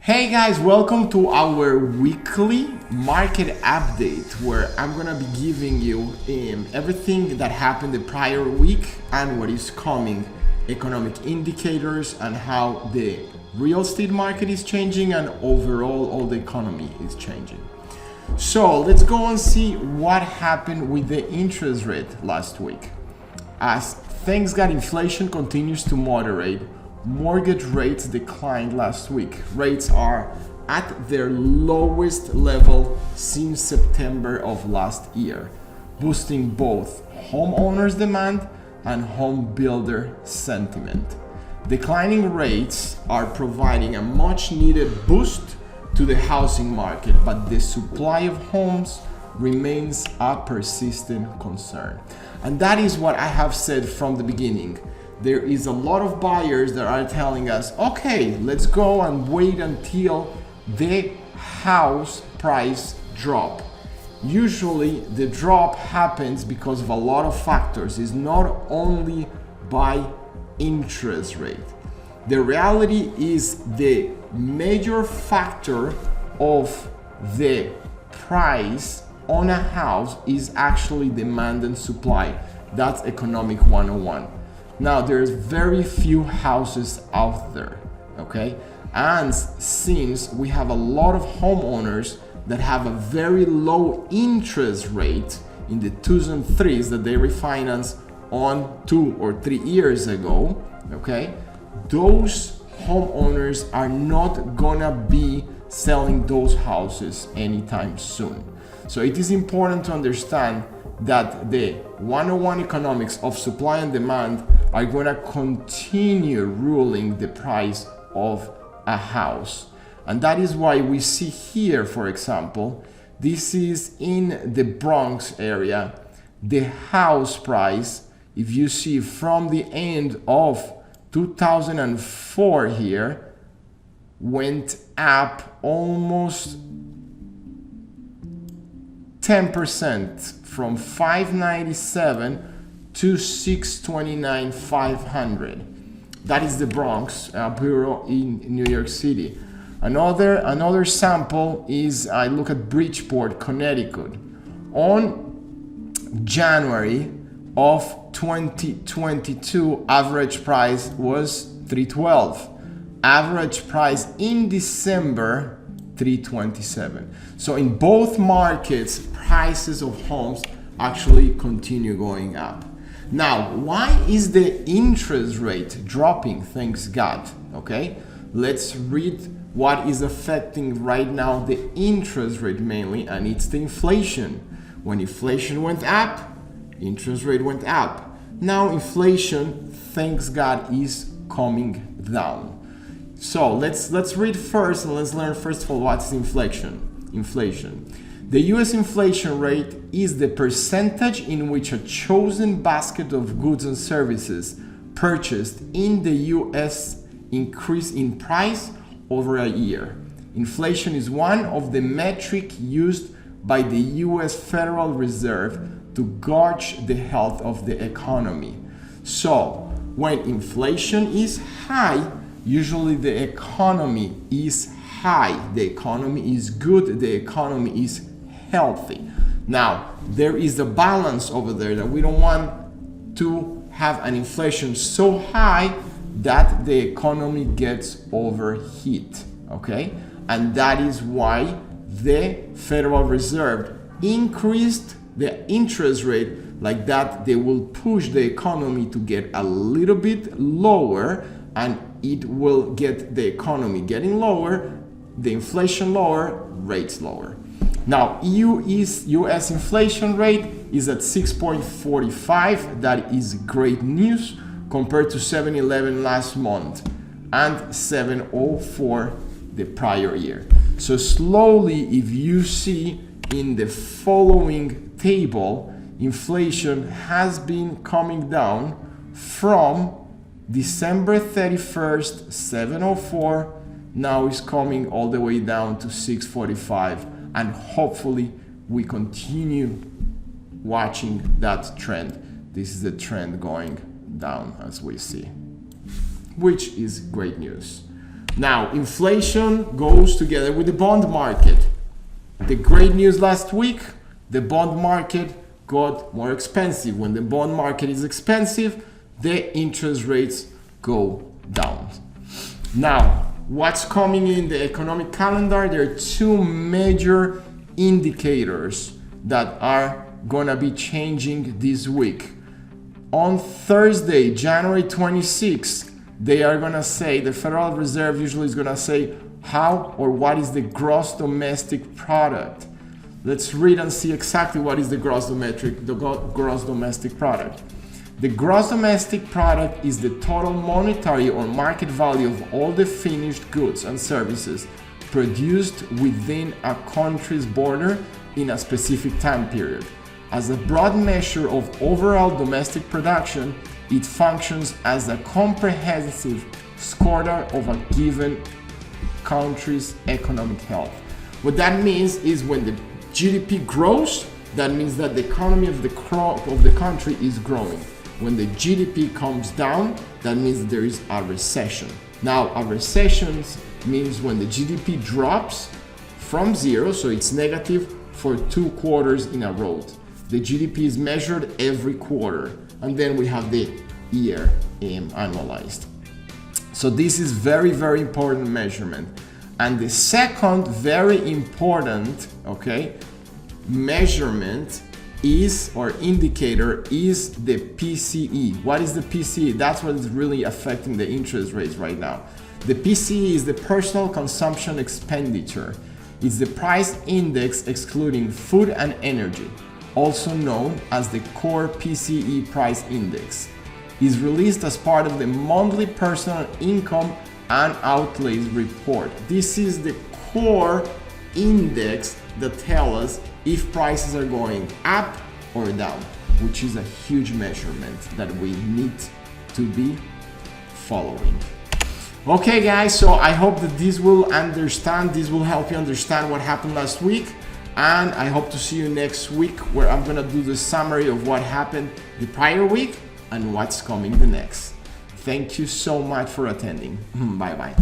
Hey guys, welcome to our weekly market update where I'm gonna be giving you everything that happened the prior week and what is coming, economic indicators and how the real estate market is changing and overall all the economy is changing. So let's go and see what happened with the interest rate last week. As thanks God, inflation continues to moderate. Mortgage rates declined last week. Rates are at their lowest level since September of last year, boosting both homeowners' demand and home builder sentiment. Declining rates are providing a much needed boost to the housing market, but the supply of homes remains a persistent concern. And that is what I have said from the beginning. There is a lot of buyers that are telling us, okay, let's go and wait until the house price drop. Usually the drop happens because of a lot of factors. It's not only by interest rate. The reality is the major factor of the price on a house is actually demand and supply. That's economic 101. Now, there's very few houses out there, okay? And since we have a lot of homeowners that have a very low interest rate in the 2s and 3s that they refinance on 2 or 3 years ago, okay? Those homeowners are not gonna be selling those houses anytime soon. So it is important to understand that the 101 economics of supply and demand are going to continue ruling the price of a house. And that is why we see here, for example, this is in the Bronx area, the house price, if you see from the end of 2004 here, went up almost 10% from 597 to 629,500. That is the Bronx bureau in New York City. Another sample is I look at Bridgeport, Connecticut. On January of 2022, average price was 312. Average price in December 327. So in both markets, prices of homes actually continue going up. Now, why is the interest rate dropping? Thanks God. Okay, let's read what is affecting right now the interest rate mainly, and it's the inflation. When inflation went up, interest rate went up. Now inflation, thanks God, is coming down. So let's read first and let's learn first of all what's inflation. The US inflation rate is the percentage in which a chosen basket of goods and services purchased in the US increase in price over a year. Inflation is one of the metrics used by the US Federal Reserve to gauge the health of the economy. So when inflation is high, usually the economy is high, the economy is good, the economy is healthy. Now, there is a balance over there that we don't want to have an inflation so high that the economy gets overheat, okay? And that is why the Federal Reserve increased the interest rate like that. They will push the economy to get a little bit lower, and it will get the economy getting lower, the inflation lower, rates lower. Now, US inflation rate is at 6.45. That is great news compared to 7.11 last month and 7.04 the prior year. So slowly, if you see in the following table, inflation has been coming down from December 31st, 7.04, now is coming all the way down to 6.45, and hopefully we continue watching that trend. This is the trend going down as we see, which is great news. Now, inflation goes together with the bond market. The great news last week, the bond market got more expensive. When the bond market is expensive, the interest rates go down. Now, what's coming in the economic calendar? There are two major indicators that are gonna be changing this week. On Thursday, January 26th, they are gonna say, the Federal Reserve usually is gonna say how or what is the gross domestic product. Let's read and see exactly what is the gross domestic product. The gross domestic product is the total monetary or market value of all the finished goods and services produced within a country's border in a specific time period. As a broad measure of overall domestic production, it functions as a comprehensive scorer of a given country's economic health. What that means is when the GDP grows, that means that the economy of the country is growing. When the GDP comes down, that means there is a recession. Now, a recession means when the GDP drops from zero, so it's negative for 2 quarters in a row. The GDP is measured every quarter, and then we have the year annualized. So this is very, very important measurement. And the second very important, measurement is, or indicator, is the PCE. What is the PCE? That's what is really affecting the interest rates right now. The PCE is the personal consumption expenditure. It's the price index excluding food and energy, also known as the core PCE price index. Is released as part of the monthly personal income and outlays report. This is the core index that tells us if prices are going up or down, which is a huge measurement that we need to be following. Okay guys, so I hope that this will help you understand what happened last week, and I hope to see you next week where I'm gonna do the summary of what happened the prior week and what's coming the next. Thank you so much for attending. Bye bye.